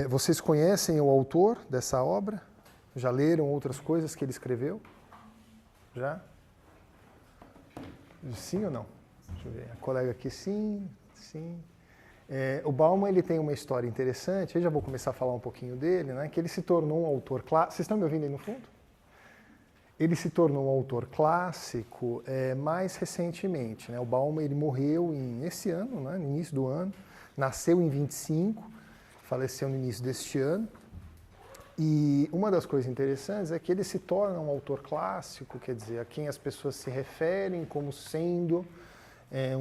Vocês conhecem o autor dessa obra? Já leram outras coisas que ele escreveu? Já? Sim ou não? Deixa eu ver. A colega aqui, sim, sim. O Bauman, ele tem uma história interessante, eu já vou começar a falar um pouquinho dele, né? Que ele se tornou um autor clássico. Vocês estão me ouvindo aí no fundo? Ele se tornou um autor clássico mais recentemente, né? O Bauman, ele morreu esse ano, né? No início do ano, nasceu em 25, faleceu no início deste ano. E uma das coisas interessantes é que ele se torna um autor clássico, quer dizer, a quem as pessoas se referem como sendo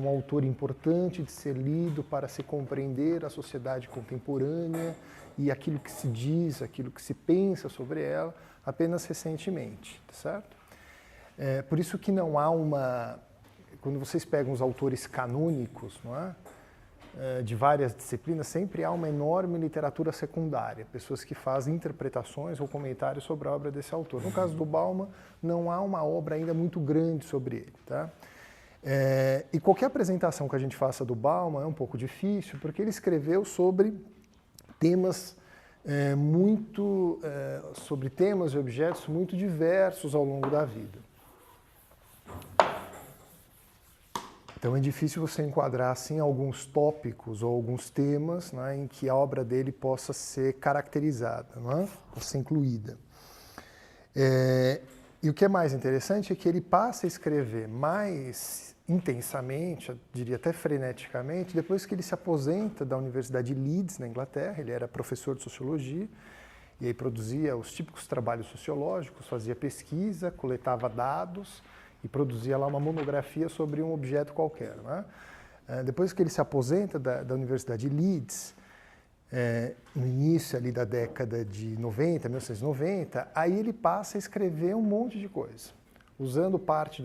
um autor importante de ser lido para se compreender a sociedade contemporânea e aquilo que se diz, aquilo que se pensa sobre ela, apenas recentemente, certo? Por isso que não há uma... Quando vocês pegam os autores canônicos, não é? De várias disciplinas, sempre há uma enorme literatura secundária, pessoas que fazem interpretações ou comentários sobre a obra desse autor. No caso do Bauman, não há uma obra ainda muito grande sobre ele. Tá? E qualquer apresentação que a gente faça do Bauman é um pouco difícil, porque ele escreveu sobre temas sobre temas e objetos muito diversos ao longo da vida. Então é difícil você enquadrar assim alguns tópicos ou alguns temas, né, em que a obra dele possa ser caracterizada, né, possa ser incluída. E o que é mais interessante é que ele passa a escrever mais intensamente, eu diria até freneticamente, depois que ele se aposenta da Universidade de Leeds, na Inglaterra. Ele era professor de sociologia e aí produzia os típicos trabalhos sociológicos, fazia pesquisa, coletava dados e produzia lá uma monografia sobre um objeto qualquer. Né? Depois que ele se aposenta da Universidade de Leeds, no início ali da década de 90, 1990, aí ele passa a escrever um monte de coisa, usando parte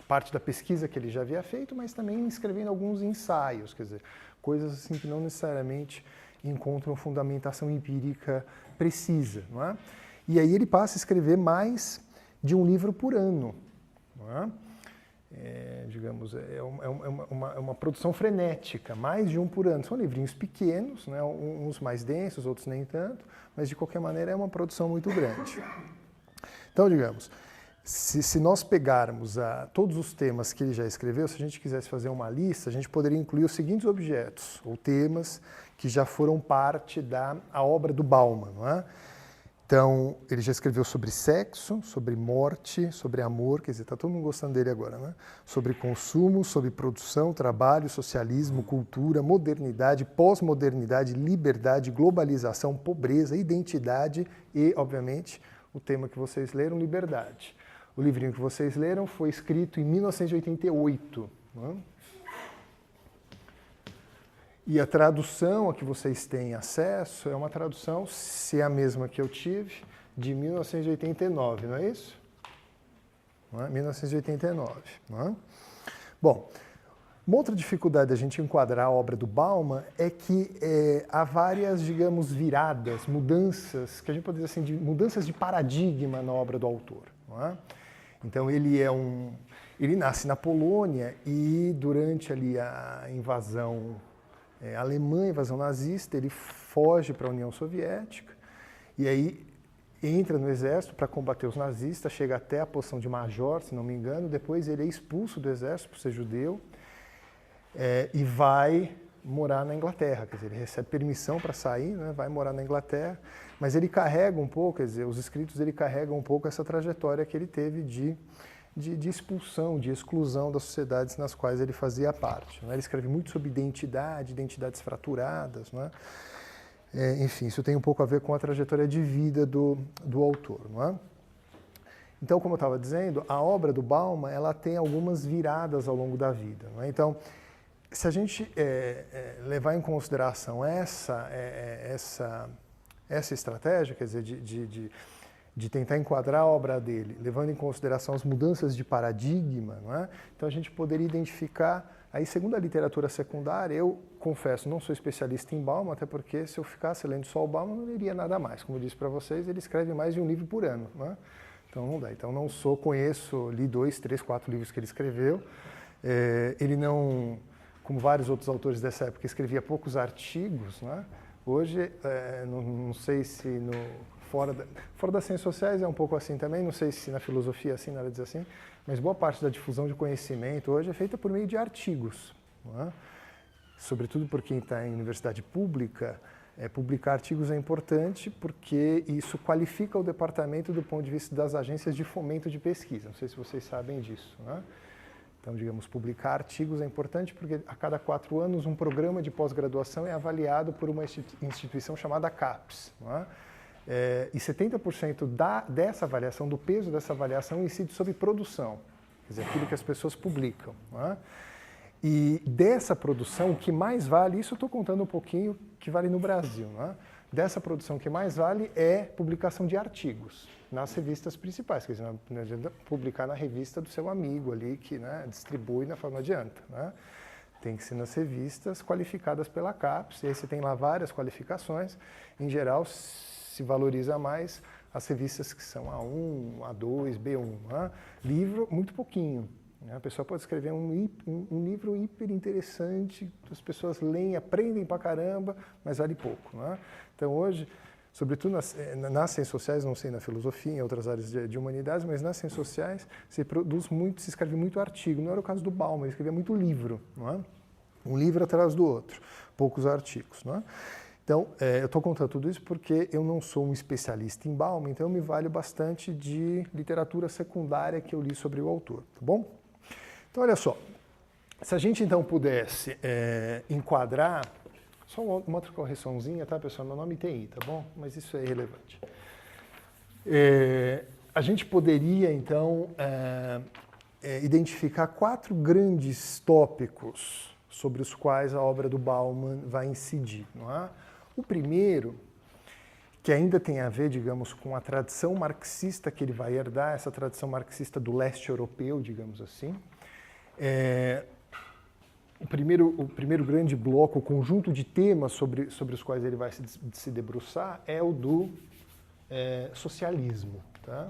parte da pesquisa que ele já havia feito, mas também escrevendo alguns ensaios, quer dizer, coisas assim que não necessariamente encontram fundamentação empírica precisa, não é? E aí ele passa a escrever mais de um livro por ano. Não é? Digamos, uma produção frenética, mais de um por ano. São livrinhos pequenos, né? Uns mais densos, outros nem tanto, mas de qualquer maneira é uma produção muito grande. Então, digamos, se nós pegarmos todos os temas que ele já escreveu, se a gente quisesse fazer uma lista, a gente poderia incluir os seguintes objetos, ou temas que já foram parte da obra do Bauman, não é? Então, ele já escreveu sobre sexo, sobre morte, sobre amor, quer dizer, está todo mundo gostando dele agora, né? Sobre consumo, sobre produção, trabalho, socialismo, cultura, modernidade, pós-modernidade, liberdade, globalização, pobreza, identidade e, obviamente, o tema que vocês leram, liberdade. O livrinho que vocês leram foi escrito em 1988, né? E a tradução a que vocês têm acesso é uma tradução, se é a mesma que eu tive, de 1989, não é isso? Não é? 1989. Não é? Bom, uma outra dificuldade da gente enquadrar a obra do Bauman é que há várias, digamos, viradas, mudanças, que a gente pode dizer assim, mudanças de paradigma na obra do autor. Não é? Então ele nasce na Polônia e durante ali a invasão alemã, invasão nazista, ele foge para a União Soviética e aí entra no exército para combater os nazistas, chega até a posição de major, se não me engano, depois ele é expulso do exército por ser judeu e vai morar na Inglaterra, quer dizer, ele recebe permissão para sair, né, vai morar na Inglaterra, mas ele carrega um pouco, quer dizer, os escritos dele carregam um pouco essa trajetória que ele teve de expulsão, de exclusão das sociedades nas quais ele fazia parte. Né? Ele escreve muito sobre identidade, identidades fraturadas. Né? Enfim, isso tem um pouco a ver com a trajetória de vida do autor. Não é? Então, como eu estava dizendo, a obra do Bauman ela tem algumas viradas ao longo da vida. Não é? Então, se a gente levar em consideração essa estratégia, quer dizer, de tentar enquadrar a obra dele, levando em consideração as mudanças de paradigma, não é? Então a gente poderia identificar, aí segundo a literatura secundária, eu confesso, não sou especialista em Bauman, até porque se eu ficasse lendo só o Bauman, não leria nada mais. Como eu disse para vocês, ele escreve mais de um livro por ano, não é? Então não dá. Então li 2, 3, 4 livros que ele escreveu. Ele não como vários outros autores dessa época, escrevia poucos artigos, né? Hoje, não sei se fora das ciências sociais é um pouco assim também, não sei se na filosofia é assim, nada diz assim, mas boa parte da difusão de conhecimento hoje é feita por meio de artigos, não é? Sobretudo por quem está em universidade pública, publicar artigos é importante porque isso qualifica o departamento do ponto de vista das agências de fomento de pesquisa. Não sei se vocês sabem disso, né? Então, digamos, publicar artigos é importante porque a cada 4 anos um programa de pós-graduação é avaliado por uma instituição chamada CAPES, não é? E 70% dessa avaliação, do peso dessa avaliação, incide sobre produção, quer dizer, aquilo que as pessoas publicam, não é? E dessa produção, o que mais vale, isso eu estou contando um pouquinho que vale no Brasil, né? Dessa produção, o que mais vale é publicação de artigos nas revistas principais, quer dizer, não adianta publicar na revista do seu amigo ali, que, né, distribui, não adianta, né? Tem que ser nas revistas qualificadas pela CAPES, e aí você tem lá várias qualificações, em geral se valoriza mais as revistas que são A1, A2, B1, né? Livro, muito pouquinho. A pessoa pode escrever um livro hiper interessante, as pessoas leem, aprendem pra caramba, mas vale pouco, né? Então hoje, sobretudo nas ciências sociais, não sei na filosofia, em outras áreas de humanidades, mas nas ciências sociais se produz muito, se escreve muito artigo. Não era o caso do Bauman, ele escrevia muito livro, não é? Um livro atrás do outro, poucos artigos, não é? Então, eu estou contando tudo isso porque eu não sou um especialista em Bauman, então eu me valho bastante de literatura secundária que eu li sobre o autor, tá bom? Então, olha só, se a gente então pudesse enquadrar, só uma outra correçãozinha, tá, pessoal? Meu nome é TI, tá bom? Mas isso é irrelevante. A gente poderia, então, identificar 4 grandes tópicos sobre os quais a obra do Bauman vai incidir, não é? O primeiro, que ainda tem a ver, digamos, com a tradição marxista que ele vai herdar, essa tradição marxista do leste europeu, digamos assim. O primeiro grande bloco, o conjunto de temas sobre os quais ele vai se debruçar é o do socialismo, tá?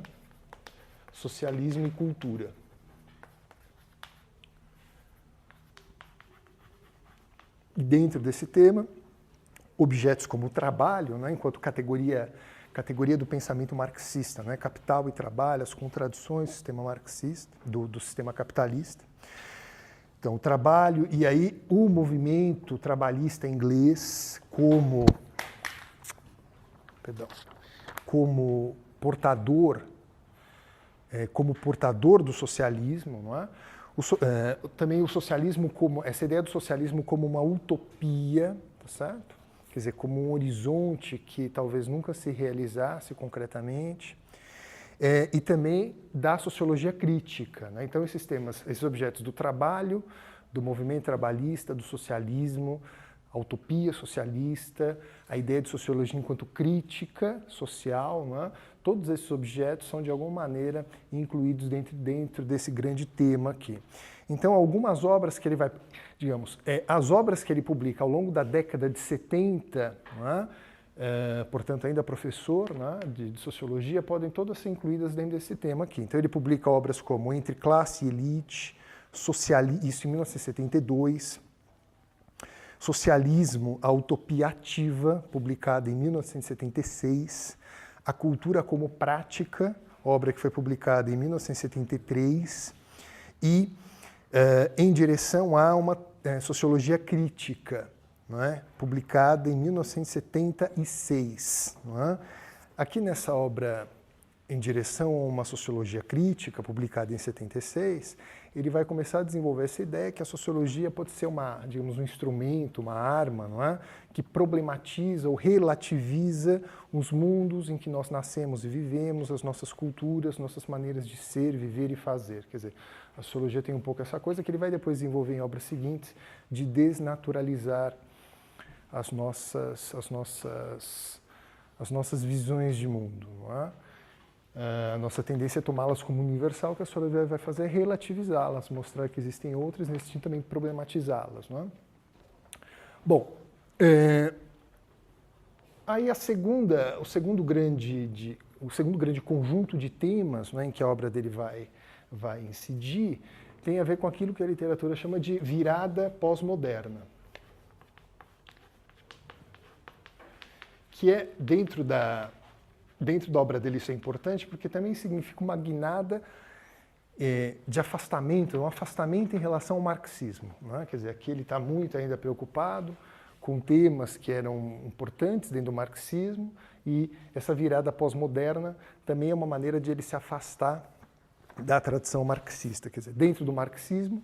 Socialismo e cultura. E dentro desse tema, objetos como o trabalho, né, enquanto categoria do pensamento marxista, né, capital e trabalho, as contradições do sistema marxista, do sistema capitalista. Então, o trabalho e aí o movimento trabalhista inglês como portador do socialismo, não é? Também o socialismo como essa ideia do socialismo como uma utopia, tá certo? Quer dizer, como um horizonte que talvez nunca se realizasse concretamente. E também da sociologia crítica, né? Então, esses temas, esses objetos do trabalho, do movimento trabalhista, do socialismo, a utopia socialista, a ideia de sociologia enquanto crítica social, né? Todos esses objetos são, de alguma maneira, incluídos dentro desse grande tema aqui. Então, algumas obras que ele vai, digamos, as obras que ele publica ao longo da década de 70, né? Portanto, ainda professor, né, de sociologia, podem todas ser incluídas dentro desse tema aqui. Então, ele publica obras como Entre Classe e Elite, isso em 1972, Socialismo, a Utopia Ativa, publicada em 1976, A Cultura como Prática, obra que foi publicada em 1973, e Em Direção a uma Sociologia Crítica, não é? Publicada em 1976. Não é? Aqui nessa obra, Em Direção a uma Sociologia Crítica, publicada em 76, ele vai começar a desenvolver essa ideia que a sociologia pode ser digamos, um instrumento, uma arma, não é? Que problematiza ou relativiza os mundos em que nós nascemos e vivemos, as nossas culturas, nossas maneiras de ser, viver e fazer. Quer dizer, a sociologia tem um pouco essa coisa que ele vai depois desenvolver em obras seguintes de desnaturalizar as nossas visões de mundo, não é? A nossa tendência é tomá-las como universal, o que a sociologia vai fazer é relativizá-las, mostrar que existem outras e, nesse sentido, também problematizá-las, não é? Bom, aí o segundo grande conjunto de temas, não é, em que a obra dele vai incidir tem a ver com aquilo que a literatura chama de virada pós-moderna. Que é, dentro da obra dele, isso é importante, porque também significa uma guinada de afastamento, um afastamento em relação ao marxismo. Não é? Quer dizer, aqui ele está muito ainda preocupado com temas que eram importantes dentro do marxismo, e essa virada pós-moderna também é uma maneira de ele se afastar da tradição marxista. Quer dizer, dentro do marxismo,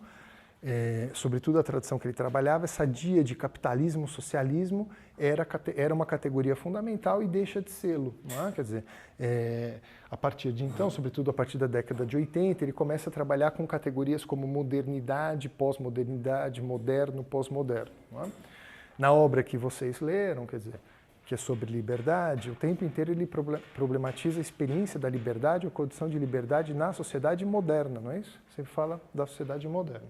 sobretudo a tradição que ele trabalhava, essa dia de capitalismo, socialismo, era uma categoria fundamental e deixa de sê-lo. Não é? Quer dizer, a partir de então, sobretudo a partir da década de 80, ele começa a trabalhar com categorias como modernidade, pós-modernidade, moderno, pós-moderno. Não é? Na obra que vocês leram, quer dizer, que é sobre liberdade, o tempo inteiro ele problematiza a experiência da liberdade, a condição de liberdade na sociedade moderna, não é isso? Sempre fala da sociedade moderna.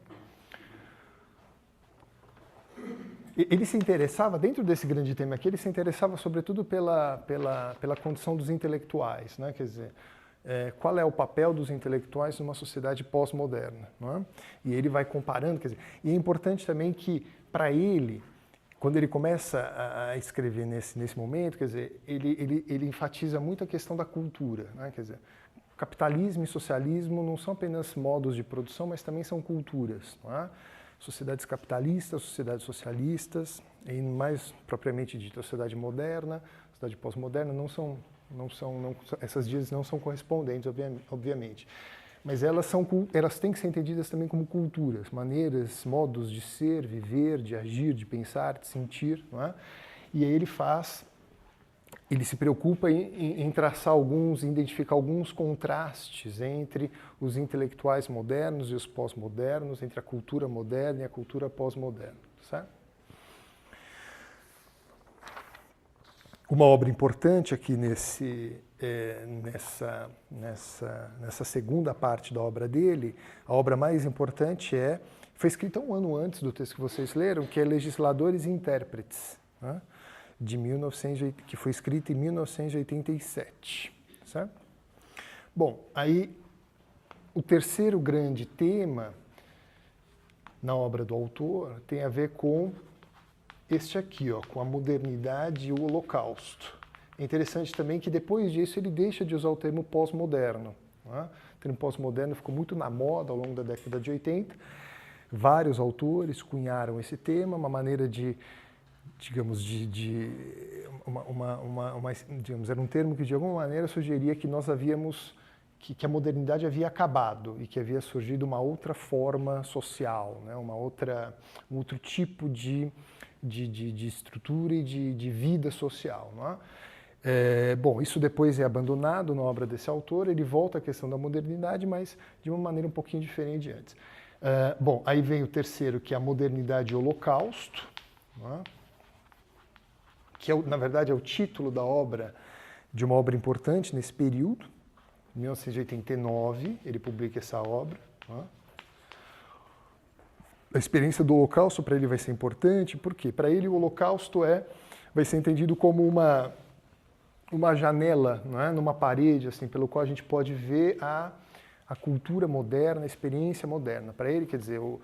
Ele se interessava, dentro desse grande tema aqui, ele se interessava sobretudo pela condição dos intelectuais, né? Quer dizer, qual é o papel dos intelectuais numa sociedade pós-moderna, não é? E ele vai comparando, quer dizer, e é importante também que, para ele, quando ele começa a escrever nesse momento, quer dizer, ele enfatiza muito a questão da cultura, né? Quer dizer, capitalismo e socialismo não são apenas modos de produção, mas também são culturas, não é? Sociedades capitalistas, sociedades socialistas, e mais propriamente dita, a sociedade moderna, a sociedade pós-moderna, essas dias não são correspondentes, obviamente. Mas elas têm que ser entendidas também como culturas, maneiras, modos de ser, viver, de agir, de pensar, de sentir, não é? E aí ele se preocupa em traçar identificar alguns contrastes entre os intelectuais modernos e os pós-modernos, entre a cultura moderna e a cultura pós-moderna, certo? Uma obra importante aqui nessa segunda parte da obra dele, a obra mais importante foi escrita um ano antes do texto que vocês leram, que é Legisladores e Intérpretes, né? Que foi escrita em 1987. Certo? Bom, aí o terceiro grande tema na obra do autor tem a ver com este aqui, ó, com a modernidade e o Holocausto. É interessante também que depois disso ele deixa de usar o termo pós-moderno. Né? O termo pós-moderno ficou muito na moda ao longo da década de 80. Vários autores cunharam esse tema, uma maneira digamos, digamos, era um termo que de alguma maneira sugeria que que a modernidade havia acabado e que havia surgido uma outra forma social, né? Um outro tipo de estrutura e de vida social. Não é? Bom, isso depois é abandonado na obra desse autor, ele volta à questão da modernidade, mas de uma maneira um pouquinho diferente de antes. Bom, aí vem o terceiro, que é a modernidade e o Holocausto, não é? Que na verdade é o título da obra, de uma obra importante nesse período. Em 1989 ele publica essa obra. Não é? A experiência do Holocausto para ele vai ser importante, porque para ele o Holocausto vai ser entendido como uma janela, não é? Numa parede, assim, pelo qual a gente pode ver a cultura moderna, a experiência moderna. Para ele, quer dizer, o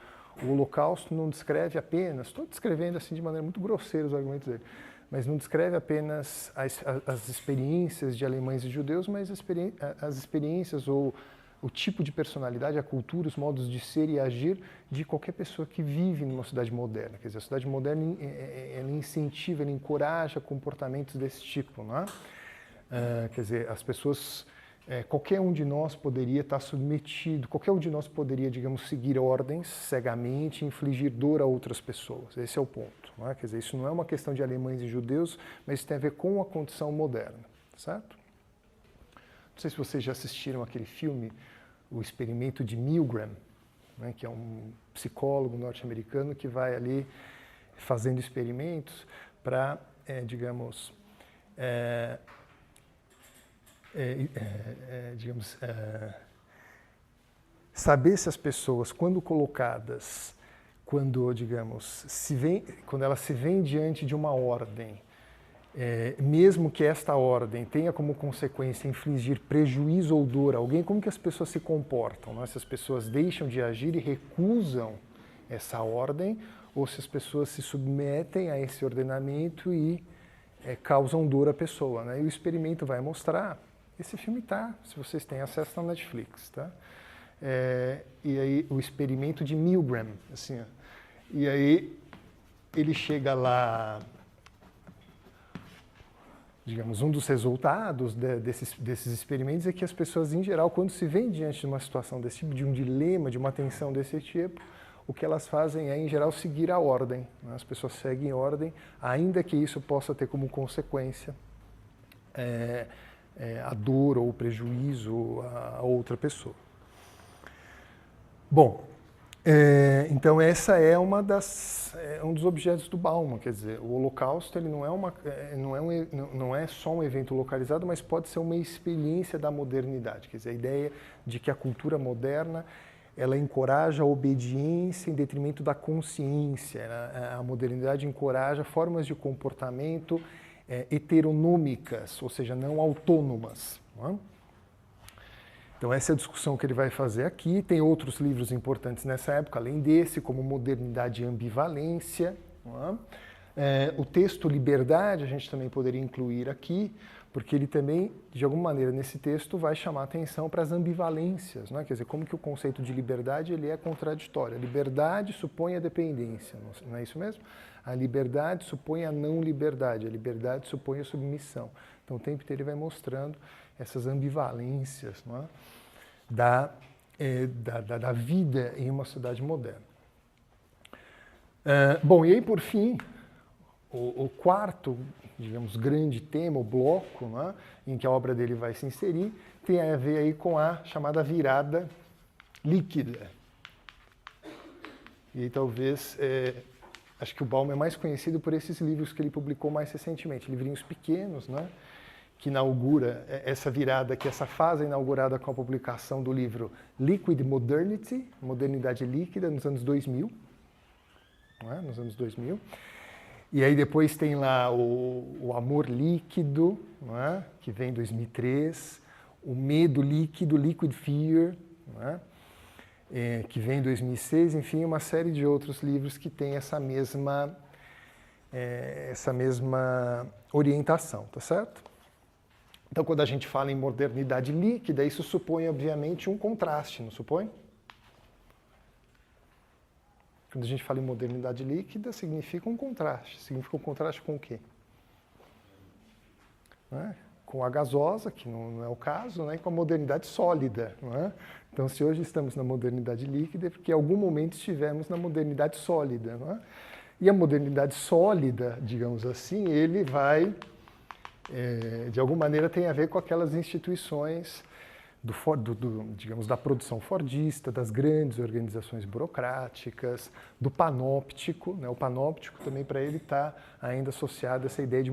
Holocausto não descreve apenas, estou descrevendo assim de maneira muito grosseira os argumentos dele, mas não descreve apenas as experiências de alemães e judeus, mas as experiências ou o tipo de personalidade, a cultura, os modos de ser e agir de qualquer pessoa que vive numa cidade moderna. Quer dizer, a cidade moderna ela incentiva, ela encoraja comportamentos desse tipo, não é? Quer dizer, as pessoas, qualquer um de nós poderia estar submetido, qualquer um de nós poderia, digamos, seguir ordens cegamente, infligir dor a outras pessoas. Esse é o ponto, não é? Quer dizer, isso não é uma questão de alemães e judeus, mas isso tem a ver com a condição moderna, certo? Não sei se vocês já assistiram aquele filme, O Experimento de Milgram, né, que é um psicólogo norte-americano que vai ali fazendo experimentos para, digamos, saber se as pessoas, quando colocadas, quando elas se veem diante de uma ordem mesmo que esta ordem tenha como consequência infligir prejuízo ou dor a alguém, como que as pessoas se comportam? Né? Se as pessoas deixam de agir e recusam essa ordem, ou se as pessoas se submetem a esse ordenamento e causam dor à pessoa. Né? E o experimento vai mostrar, esse filme está, se vocês têm acesso, na Netflix. Tá? E aí o experimento de Milgram. Assim, ó. E aí ele chega lá... Digamos, um dos resultados desses experimentos é que as pessoas, em geral, quando se veem diante de uma situação desse tipo, de um dilema, de uma tensão desse tipo, o que elas fazem é, em geral, seguir a ordem. Né? As pessoas seguem ordem, ainda que isso possa ter como consequência a dor ou o prejuízo a outra pessoa. Bom, então essa é um dos objetos do Bauman, quer dizer, o Holocausto ele não é só um evento localizado, mas pode ser uma experiência da modernidade, quer dizer, a ideia de que a cultura moderna ela encoraja a obediência em detrimento da consciência, a modernidade encoraja formas de comportamento heteronômicas, ou seja, não autônomas. Não é? Então essa é a discussão que ele vai fazer aqui. Tem outros livros importantes nessa época, além desse, como Modernidade e Ambivalência. Não é? O texto Liberdade a gente também poderia incluir aqui, porque ele também, de alguma maneira, nesse texto vai chamar atenção para as ambivalências. Não é? Quer dizer, como que o conceito de liberdade ele é contraditório. A liberdade supõe a dependência, não é isso mesmo? A liberdade supõe a não liberdade, a liberdade supõe a submissão. Então o tempo inteiro ele vai mostrando essas ambivalências, não é? da vida em uma sociedade moderna. Bom, e aí, por fim, o quarto, digamos, grande tema, o bloco, não é? Em que a obra dele vai se inserir, tem a ver aí com a chamada virada líquida. E aí, talvez, acho que o Bauman é mais conhecido por esses livros que ele publicou mais recentemente, livrinhos pequenos, né? Que inaugura essa virada, que essa fase é inaugurada com a publicação do livro Liquid Modernity, Modernidade Líquida, nos anos 2000. Não é? Nos anos 2000. E aí depois tem lá o Amor Líquido, não é? Que vem em 2003. O Medo Líquido, Liquid Fear, não é? Que vem em 2006. Enfim, uma série de outros livros que têm essa mesma orientação, tá certo? Então, quando a gente fala em modernidade líquida, isso supõe, obviamente, um contraste, não supõe? Quando a gente fala em modernidade líquida, significa um contraste. Significa um contraste com o quê? Não é? Com a gasosa, que não é o caso, né? E com a modernidade sólida. Não é? Então, se hoje estamos na modernidade líquida, é porque em algum momento estivemos na modernidade sólida. Não é? E a modernidade sólida, digamos assim, ele vai... de alguma maneira tem a ver com aquelas instituições digamos, da produção fordista, das grandes organizações burocráticas, do panóptico. Né? O panóptico também para ele está ainda associado a essa ideia de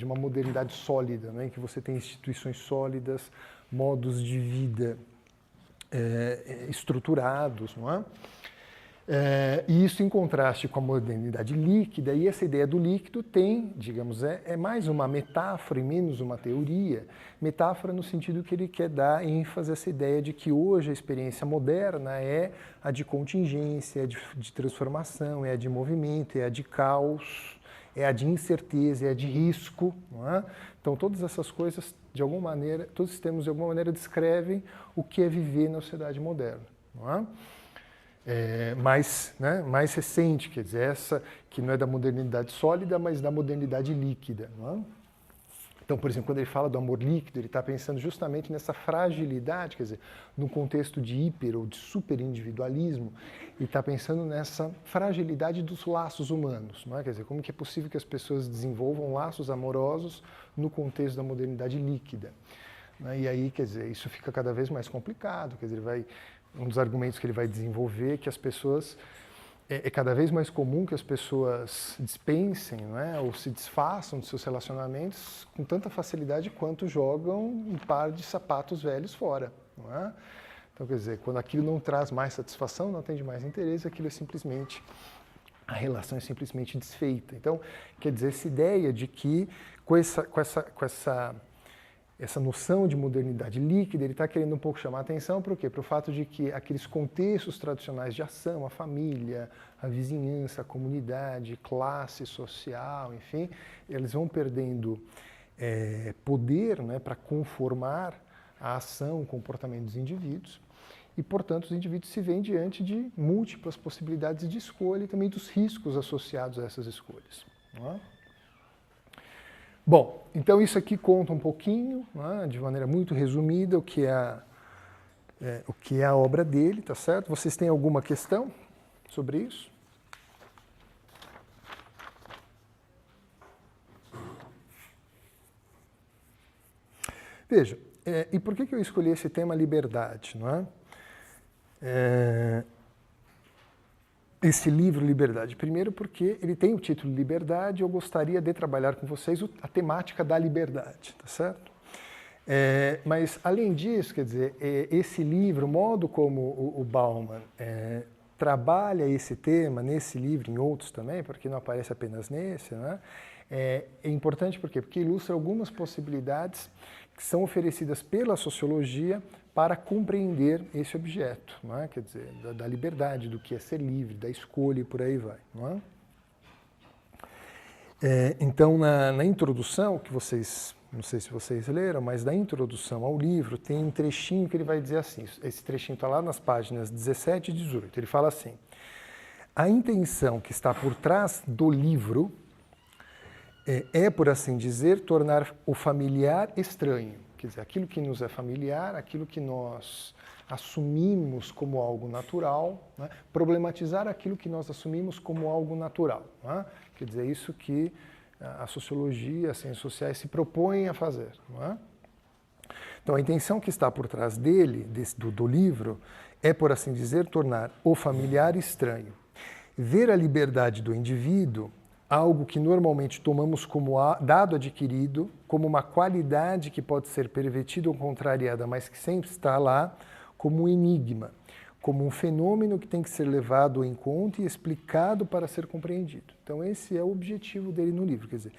uma modernidade sólida, né? Em que você tem instituições sólidas, modos de vida estruturados, não é? E isso em contraste com a modernidade líquida, e essa ideia do líquido tem, digamos, é mais uma metáfora e menos uma teoria. Metáfora no sentido que ele quer dar ênfase a essa ideia de que hoje a experiência moderna é a de contingência, é de transformação, é a de movimento, é a de caos, é a de incerteza, é a de risco. Não é? Então todas essas coisas, de alguma maneira, todos os termos de alguma maneira descrevem o que é viver na sociedade moderna. Não é? Mais recente, quer dizer, essa que não é da modernidade sólida, mas da modernidade líquida. Não é? Então, por exemplo, quando ele fala do amor líquido, ele está pensando justamente nessa fragilidade, quer dizer, num contexto de hiper ou de superindividualismo, ele está pensando nessa fragilidade dos laços humanos. Não é? Quer dizer, como que é possível que as pessoas desenvolvam laços amorosos no contexto da modernidade líquida? Né? E aí, quer dizer, isso fica cada vez mais complicado, quer dizer, um dos argumentos que ele vai desenvolver é que as pessoas, é cada vez mais comum que as pessoas dispensem, não é? Ou se desfaçam de seus relacionamentos com tanta facilidade quanto jogam um par de sapatos velhos fora. Não é? Então, quer dizer, quando aquilo não traz mais satisfação, não atende mais interesse, aquilo é simplesmente a relação é simplesmente desfeita. Então, quer dizer, essa ideia de que com essa noção de modernidade líquida, ele está querendo um pouco chamar a atenção para o quê? Para o fato de que aqueles contextos tradicionais de ação, a família, a vizinhança, a comunidade, classe social, enfim, eles vão perdendo poder, né, para conformar a ação, o comportamento dos indivíduos. E, portanto, os indivíduos se veem diante de múltiplas possibilidades de escolha e também dos riscos associados a essas escolhas. Não é? Bom, então isso aqui conta um pouquinho, né, de maneira muito resumida, o que é a obra dele, tá certo? Vocês têm alguma questão sobre isso? Veja, e por que eu escolhi esse tema liberdade, não é? Esse livro Liberdade. Primeiro porque ele tem o título Liberdade, eu gostaria de trabalhar com vocês a temática da liberdade, tá certo? Mas, além disso, quer dizer, esse livro, o modo como o Bauman trabalha esse tema nesse livro, em outros também, porque não aparece apenas nesse, né? É importante por quê? Porque ilustra algumas possibilidades que são oferecidas pela sociologia para compreender esse objeto, não é? Quer dizer, da liberdade, do que é ser livre, da escolha e por aí vai. Não é? Então, na introdução, que vocês, não sei se vocês leram, mas na introdução ao livro tem um trechinho que ele vai dizer assim, esse trechinho está lá nas páginas 17 e 18, ele fala assim: a intenção que está por trás do livro por assim dizer, tornar o familiar estranho. Quer dizer, aquilo que nos é familiar, aquilo que nós assumimos como algo natural, né? Problematizar aquilo que nós assumimos como algo natural. Né? Quer dizer, isso que a sociologia, as ciências sociais se propõem a fazer. Não é? Então, a intenção que está por trás dele, do livro, é, por assim dizer, tornar o familiar estranho. Ver a liberdade do indivíduo, algo que normalmente tomamos como dado adquirido, como uma qualidade que pode ser pervertida ou contrariada, mas que sempre está lá, como um enigma, como um fenômeno que tem que ser levado em conta e explicado para ser compreendido. Então esse é o objetivo dele no livro, quer dizer,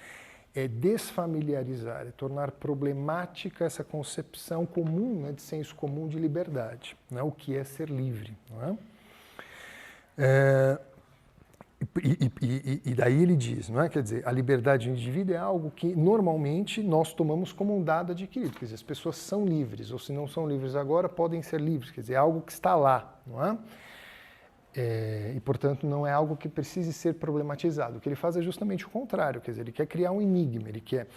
é desfamiliarizar, é tornar problemática essa concepção comum, né, de senso comum de liberdade, né, o que é ser livre. Não é? E daí ele diz, não é? Quer dizer, a liberdade do indivíduo é algo que normalmente nós tomamos como um dado adquirido. Quer dizer, as pessoas são livres, ou se não são livres agora, podem ser livres. Quer dizer, é algo que está lá, não é? E, portanto, não é algo que precise ser problematizado. O que ele faz é justamente o contrário. Quer dizer, ele quer criar um enigma, ele quer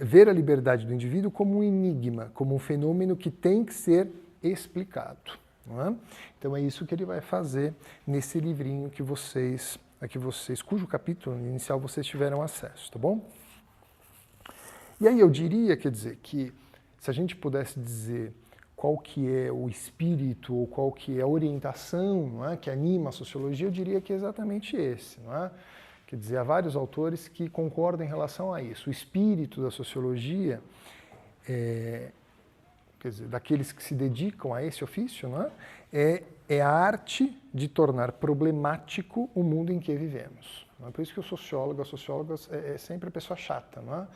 ver a liberdade do indivíduo como um enigma, como um fenômeno que tem que ser explicado. Não é? Então é isso que ele vai fazer nesse livrinho cujo capítulo inicial vocês tiveram acesso, tá bom? E aí eu diria, quer dizer, que se a gente pudesse dizer qual que é o espírito ou qual que é a orientação, não é, que anima a sociologia, eu diria que é exatamente esse, não é? Quer dizer, há vários autores que concordam em relação a isso. O espírito da sociologia quer dizer, daqueles que se dedicam a esse ofício, não é? É a arte de tornar problemático o mundo em que vivemos. Não é? Por isso que a socióloga é sempre a pessoa chata, não é?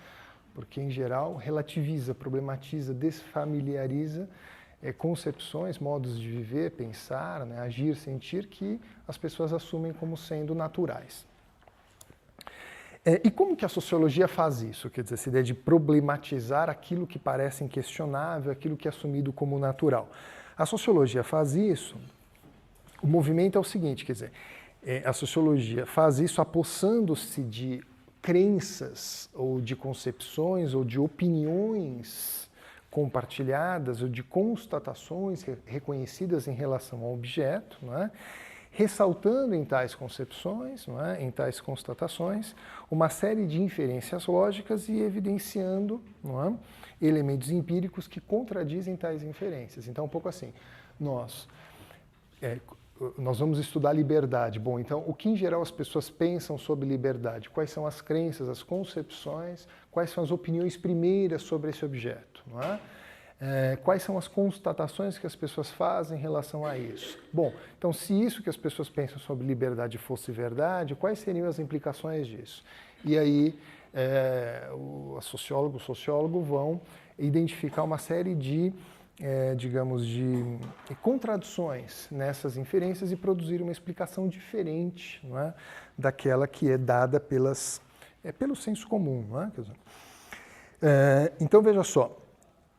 Porque, em geral, relativiza, problematiza, desfamiliariza concepções, modos de viver, pensar, né, agir, sentir, que as pessoas assumem como sendo naturais. E como que a sociologia faz isso? Quer dizer, essa ideia de problematizar aquilo que parece inquestionável, aquilo que é assumido como natural. A sociologia faz isso, o movimento é o seguinte, quer dizer, a sociologia faz isso apossando-se de crenças, ou de concepções, ou de opiniões compartilhadas, ou de constatações reconhecidas em relação ao objeto, não é? Ressaltando em tais concepções, não é? Em tais constatações, uma série de inferências lógicas e evidenciando, não é? Elementos empíricos que contradizem tais inferências. Então, um pouco assim, nós vamos estudar liberdade. Bom, então, o que em geral as pessoas pensam sobre liberdade? Quais são as crenças, as concepções, quais são as opiniões primeiras sobre esse objeto? Não é? Quais são as constatações que as pessoas fazem em relação a isso? Bom, então se isso que as pessoas pensam sobre liberdade fosse verdade, quais seriam as implicações disso? E aí o sociólogo vão identificar uma série de, digamos, de contradições nessas inferências e produzir uma explicação diferente, não é, daquela que é dada pelo senso comum. Não é? Quer dizer, então veja só,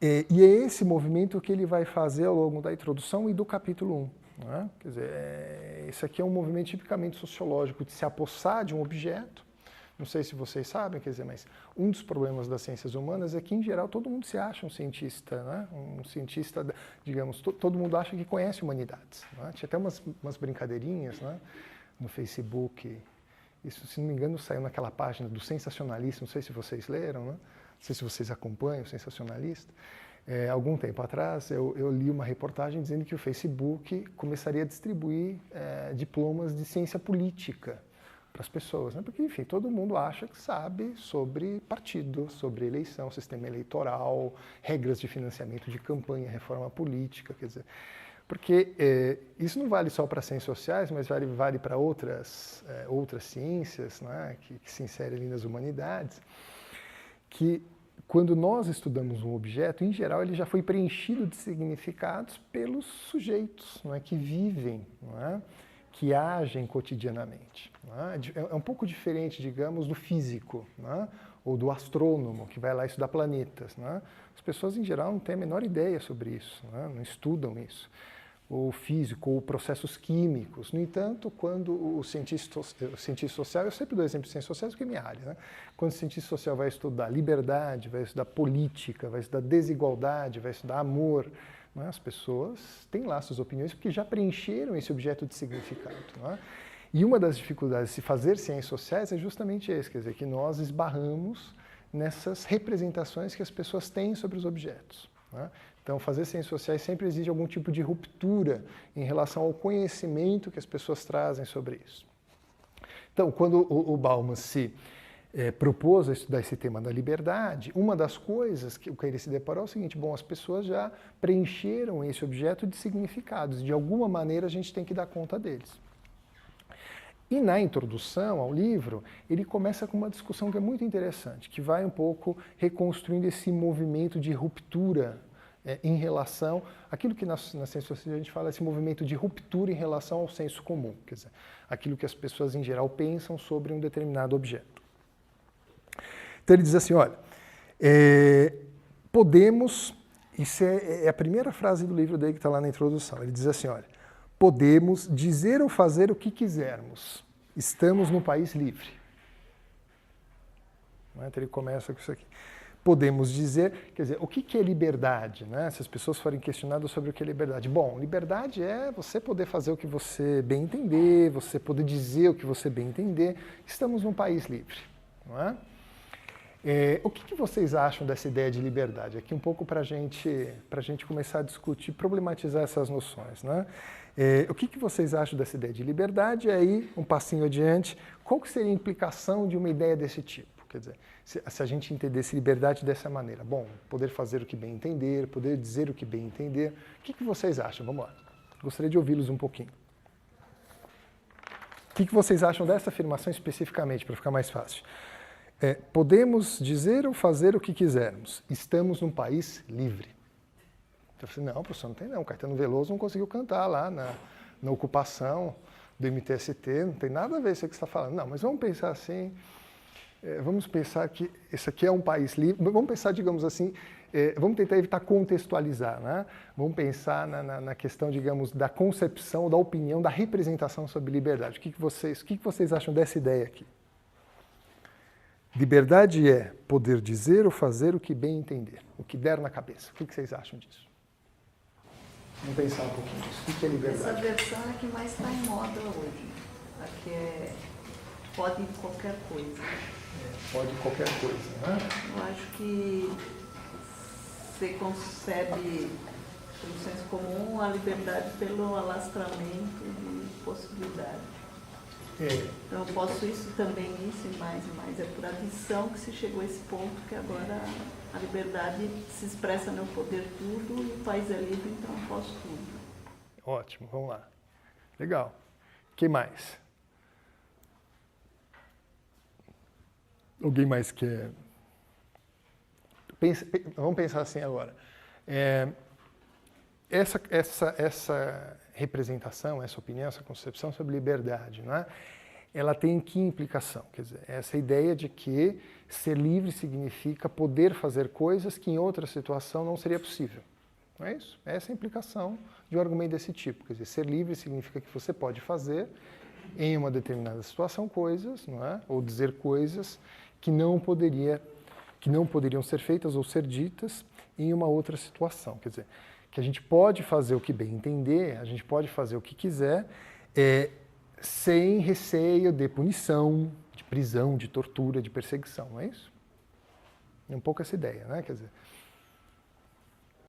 e é esse movimento que ele vai fazer ao longo da introdução e do capítulo 1. Não é? Quer dizer, esse aqui é um movimento tipicamente sociológico de se apossar de um objeto. Não sei se vocês sabem, quer dizer, mas um dos problemas das ciências humanas é que, em geral, todo mundo se acha um cientista, né? Um cientista, digamos, todo mundo acha que conhece humanidades. Né? Tinha até umas brincadeirinhas, né? No Facebook. Isso, se não me engano, saiu naquela página do Sensacionalista, não sei se vocês leram, né? Não sei se vocês acompanham o Sensacionalista. Algum tempo atrás, eu li uma reportagem dizendo que o Facebook começaria a distribuir diplomas de ciência política para as pessoas, né? Porque, enfim, todo mundo acha que sabe sobre partido, sobre eleição, sistema eleitoral, regras de financiamento de campanha, reforma política, quer dizer, porque isso não vale só para ciências sociais, mas vale para outras ciências, né? que se inserem ali nas humanidades, que quando nós estudamos um objeto, em geral, ele já foi preenchido de significados pelos sujeitos, não é? Que vivem, não é? Que agem cotidianamente. É um pouco diferente, digamos, do físico, né? Ou do astrônomo, que vai lá estudar planetas. Né? As pessoas, em geral, não têm a menor ideia sobre isso, né? Não estudam isso. Ou físico, ou processos químicos. No entanto, quando o cientista social, eu sempre dou exemplo de ciências sociais porque é minha área, né? Quando o cientista social vai estudar liberdade, vai estudar política, vai estudar desigualdade, vai estudar amor, né? As pessoas têm lá suas opiniões porque já preencheram esse objeto de significado. Né? E uma das dificuldades de se fazer ciências sociais é justamente esse, quer dizer, que nós esbarramos nessas representações que as pessoas têm sobre os objetos. Né? Então, fazer ciências sociais sempre exige algum tipo de ruptura em relação ao conhecimento que as pessoas trazem sobre isso. Então, quando o Bauman se propôs a estudar esse tema da liberdade, uma das coisas que ele se deparou é o seguinte: bom, as pessoas já preencheram esse objeto de significados, de alguma maneira a gente tem que dar conta deles. E na introdução ao livro, ele começa com uma discussão que é muito interessante, que vai um pouco reconstruindo esse movimento de ruptura em relação àquilo que na ciência social a gente fala, esse movimento de ruptura em relação ao senso comum, quer dizer, aquilo que as pessoas em geral pensam sobre um determinado objeto. Então ele diz assim, olha, podemos, isso é a primeira frase do livro dele que está lá na introdução, ele diz assim, olha, podemos dizer ou fazer o que quisermos, estamos num país livre. Então ele começa com isso aqui. Podemos dizer, quer dizer, o que é liberdade? Né? Se as pessoas forem questionadas sobre o que é liberdade. Bom, liberdade é você poder fazer o que você bem entender, você poder dizer o que você bem entender. Estamos num país livre. Não é? O que vocês acham dessa ideia de liberdade? Aqui um pouco para a gente começar a discutir, problematizar essas noções. Né? O que vocês acham dessa ideia de liberdade? E aí, um passinho adiante, qual que seria a implicação de uma ideia desse tipo? Quer dizer, se a gente entendesse liberdade dessa maneira, bom, poder fazer o que bem entender, poder dizer o que bem entender, o que vocês acham? Vamos lá. Gostaria de ouvi-los um pouquinho. O que vocês acham dessa afirmação especificamente, para ficar mais fácil? Podemos dizer ou fazer o que quisermos. Estamos num país livre. Eu falei, não, professor, não tem não. Caetano Veloso não conseguiu cantar lá na ocupação do MTST, não tem nada a ver com isso que você está falando. Não, mas vamos pensar assim... Vamos pensar que esse aqui é um país livre, vamos pensar, digamos assim, vamos tentar evitar contextualizar, né? Vamos pensar na questão, digamos, da concepção, da opinião, da representação sobre liberdade. O que vocês acham dessa ideia aqui? Liberdade é poder dizer ou fazer o que bem entender, o que der na cabeça. O que vocês acham disso? Vamos pensar um pouquinho disso. O que é liberdade? Essa versão é que mais está em moda hoje. Aqui pode qualquer coisa. Pode qualquer coisa, né? Eu acho que você concebe, pelo senso comum, a liberdade pelo alastramento de possibilidades. Então eu posso isso também, isso e mais e mais. É por adição que se chegou a esse ponto que agora a liberdade se expressa no poder tudo e o país é livre, então eu posso tudo. Ótimo, vamos lá. Legal. O que mais? Alguém mais quer? Vamos pensar assim agora. Essa representação, essa opinião, essa concepção sobre liberdade, não é? Ela tem que implicação? Quer dizer, essa ideia de que ser livre significa poder fazer coisas que em outra situação não seria possível. Não é isso? Essa é a implicação de um argumento desse tipo. Quer dizer, ser livre significa que você pode fazer em uma determinada situação coisas, não é? Ou dizer coisas que não poderiam ser feitas ou ser ditas em uma outra situação. Quer dizer, que a gente pode fazer o que bem entender, a gente pode fazer o que quiser, sem receio de punição, de prisão, de tortura, de perseguição, não é isso? É um pouco essa ideia, né? Quer dizer,